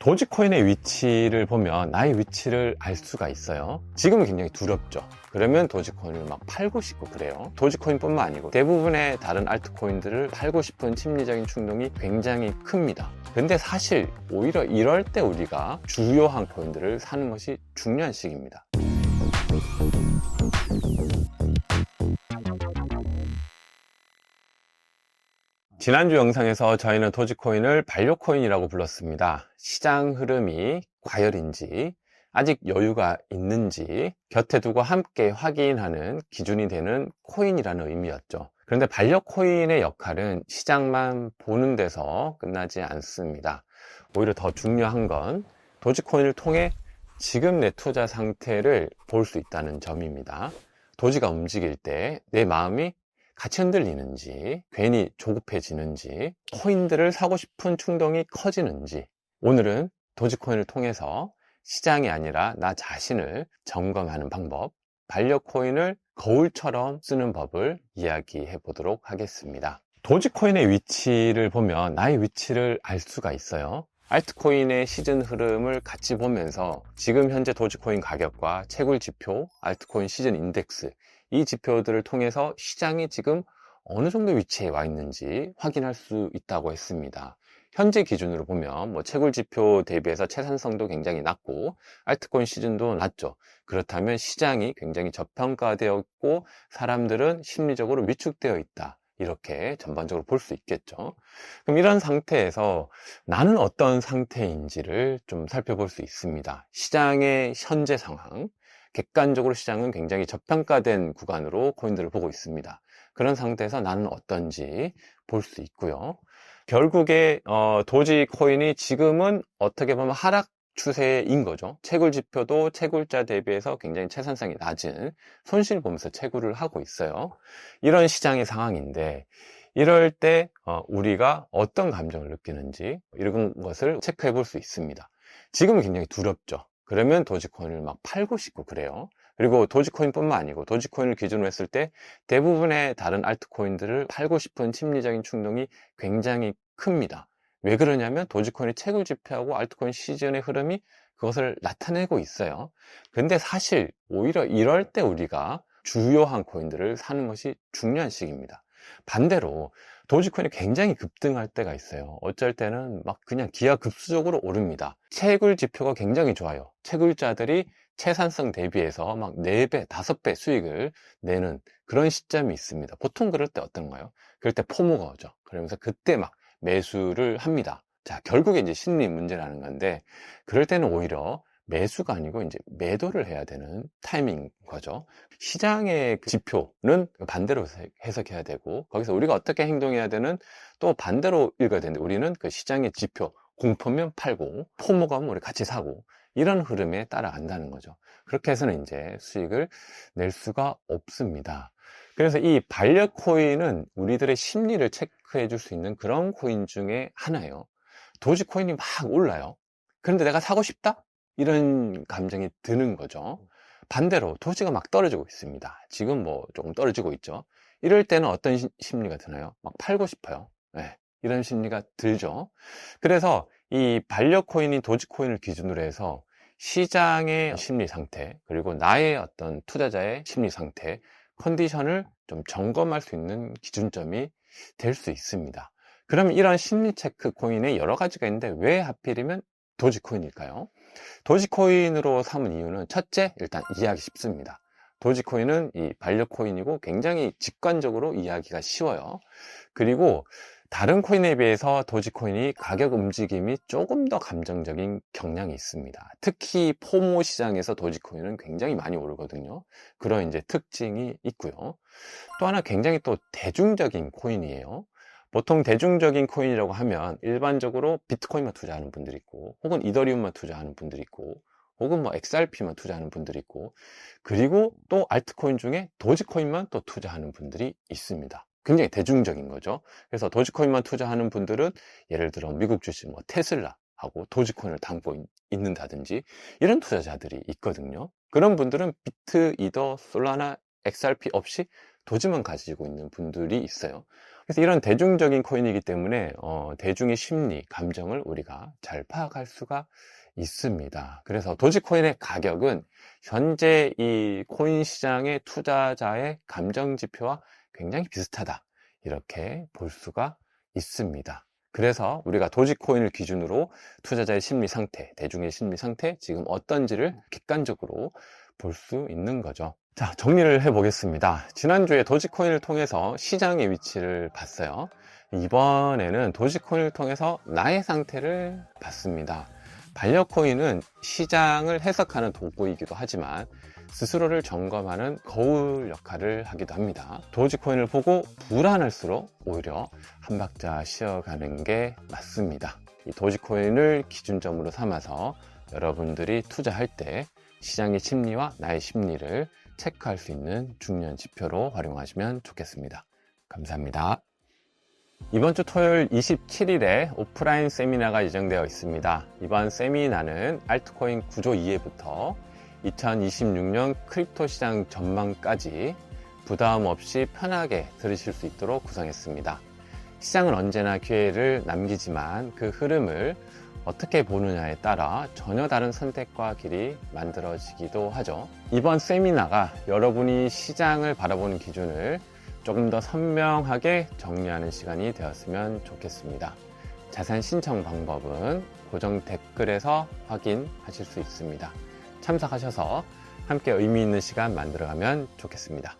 도지코인의 위치를 보면 나의 위치를 알 수가 있어요. 지금은 굉장히 두렵죠. 그러면 도지코인을 막 팔고 싶고 그래요. 도지코인뿐만 아니고 대부분의 다른 알트코인들을 팔고 싶은 심리적인 충동이 굉장히 큽니다. 근데 사실 오히려 이럴 때 우리가 주요한 코인들을 사는 것이 중요한 시기입니다. 지난주 영상에서 저희는 도지코인을 반려코인이라고 불렀습니다. 시장 흐름이 과열인지, 아직 여유가 있는지 곁에 두고 함께 확인하는 기준이 되는 코인이라는 의미였죠. 그런데 반려코인의 역할은 시장만 보는 데서 끝나지 않습니다. 오히려 더 중요한 건 도지코인을 통해 지금 내 투자 상태를 볼 수 있다는 점입니다. 도지가 움직일 때 내 마음이 같이 흔들리는지, 괜히 조급해지는지, 코인들을 사고 싶은 충동이 커지는지, 오늘은 도지코인을 통해서 시장이 아니라 나 자신을 점검하는 방법, 반려코인을 거울처럼 쓰는 법을 이야기해 보도록 하겠습니다. 도지코인의 위치를 보면 나의 위치를 알 수가 있어요. 알트코인의 시즌 흐름을 같이 보면서 지금 현재 도지코인 가격과 채굴 지표, 알트코인 시즌 인덱스, 이 지표들을 통해서 시장이 지금 어느 정도 위치에 와 있는지 확인할 수 있다고 했습니다. 현재 기준으로 보면 채굴 지표 대비해서 채산성도 굉장히 낮고 알트코인 시즌도 낮죠. 그렇다면 시장이 굉장히 저평가되어 있고 사람들은 심리적으로 위축되어 있다. 이렇게 전반적으로 볼 수 있겠죠. 그럼 이런 상태에서 나는 어떤 상태인지를 좀 살펴볼 수 있습니다. 시장의 현재 상황, 객관적으로 시장은 굉장히 저평가된 구간으로 코인들을 보고 있습니다. 그런 상태에서 나는 어떤지 볼 수 있고요. 결국에 도지코인이 지금은 어떻게 보면 하락 추세인 거죠. 채굴 지표도 채굴자 대비해서 굉장히 채산성이 낮은 손실 보면서 채굴을 하고 있어요. 이런 시장의 상황인데 이럴 때 우리가 어떤 감정을 느끼는지 이런 것을 체크해 볼 수 있습니다. 지금은 굉장히 두렵죠. 그러면 도지코인을 막 팔고 싶고 그래요. 그리고 도지코인뿐만 아니고 도지코인을 기준으로 했을 때 대부분의 다른 알트코인들을 팔고 싶은 심리적인 충동이 굉장히 큽니다. 왜 그러냐면 도지코인의 채굴 지표하고 알트코인 시즌의 흐름이 그것을 나타내고 있어요. 근데 사실 오히려 이럴 때 우리가 주요한 코인들을 사는 것이 중요한 시기입니다. 반대로 도지코인이 굉장히 급등할 때가 있어요. 어쩔 때는 막 그냥 기하급수적으로 오릅니다. 채굴 지표가 굉장히 좋아요. 채굴자들이 채산성 대비해서 막 4배, 5배 수익을 내는 그런 시점이 있습니다. 보통 그럴 때 어떤가요? 그럴 때 포모가 오죠. 그러면서 그때 막 매수를 합니다. 자, 결국에 이제 심리 문제라는 건데, 그럴 때는 오히려 매수가 아니고 이제 매도를 해야 되는 타이밍인 거죠. 시장의 지표는 반대로 해석해야 되고, 거기서 우리가 어떻게 행동해야 되는 또 반대로 읽어야 되는데, 우리는 그 시장의 지표, 공포면 팔고, 포모가 오면 우리 같이 사고, 이런 흐름에 따라간다는 거죠. 그렇게 해서는 이제 수익을 낼 수가 없습니다. 그래서 이 반려코인은 우리들의 심리를 체크해 줄 수 있는 그런 코인 중에 하나예요. 도지코인이 막 올라요. 그런데 내가 사고 싶다? 이런 감정이 드는 거죠. 반대로 도지가 막 떨어지고 있습니다. 지금 조금 떨어지고 있죠. 이럴 때는 어떤 심리가 드나요? 막 팔고 싶어요. 네, 이런 심리가 들죠. 그래서 이 반려코인인 도지코인을 기준으로 해서 시장의 심리 상태, 그리고 나의 어떤 투자자의 심리 상태, 컨디션을 좀 점검할 수 있는 기준점이 될 수 있습니다. 그럼 이런 심리 체크 코인에 여러 가지가 있는데 왜 하필이면 도지코인일까요? 도지코인으로 삼은 이유는 첫째, 일단 이해하기 쉽습니다. 도지코인은 이 반려코인이고 굉장히 직관적으로 이해하기가 쉬워요. 그리고 다른 코인에 비해서 도지코인이 가격 움직임이 조금 더 감정적인 경향이 있습니다. 특히 포모 시장에서 도지코인은 굉장히 많이 오르거든요. 그런 이제 특징이 있고요. 또 하나 굉장히 또 대중적인 코인이에요. 보통 대중적인 코인이라고 하면 일반적으로 비트코인만 투자하는 분들이 있고, 혹은 이더리움만 투자하는 분들이 있고, 혹은 XRP만 투자하는 분들이 있고, 그리고 또 알트코인 중에 도지코인만 또 투자하는 분들이 있습니다. 굉장히 대중적인 거죠. 그래서 도지코인만 투자하는 분들은 예를 들어 미국 주식 테슬라하고 도지코인을 담고 있는다든지 이런 투자자들이 있거든요. 그런 분들은 비트, 이더, 솔라나, XRP 없이 도지만 가지고 있는 분들이 있어요. 그래서 이런 대중적인 코인이기 때문에 대중의 심리, 감정을 우리가 잘 파악할 수가 있습니다. 그래서 도지코인의 가격은 현재 이 코인 시장의 투자자의 감정 지표와 굉장히 비슷하다, 이렇게 볼 수가 있습니다. 그래서 우리가 도지코인을 기준으로 투자자의 심리 상태, 대중의 심리 상태, 지금 어떤지를 객관적으로 볼 수 있는 거죠. 자, 정리를 해보겠습니다. 지난주에 도지코인을 통해서 시장의 위치를 봤어요. 이번에는 도지코인을 통해서 나의 상태를 봤습니다. 반려코인은 시장을 해석하는 도구이기도 하지만 스스로를 점검하는 거울 역할을 하기도 합니다. 도지코인을 보고 불안할수록 오히려 한 박자 쉬어가는 게 맞습니다. 이 도지코인을 기준점으로 삼아서 여러분들이 투자할 때 시장의 심리와 나의 심리를 체크할 수 있는 중요한 지표로 활용하시면 좋겠습니다. 감사합니다. 이번 주 토요일 27일에 오프라인 세미나가 예정되어 있습니다. 이번 세미나는 알트코인 구조 이해부터 2026년 크립토 시장 전망까지 부담 없이 편하게 들으실 수 있도록 구성했습니다. 시장은 언제나 기회를 남기지만 그 흐름을 어떻게 보느냐에 따라 전혀 다른 선택과 길이 만들어지기도 하죠. 이번 세미나가 여러분이 시장을 바라보는 기준을 조금 더 선명하게 정리하는 시간이 되었으면 좋겠습니다. 자세한 신청 방법은 고정 댓글에서 확인하실 수 있습니다. 참석하셔서 함께 의미 있는 시간 만들어가면 좋겠습니다.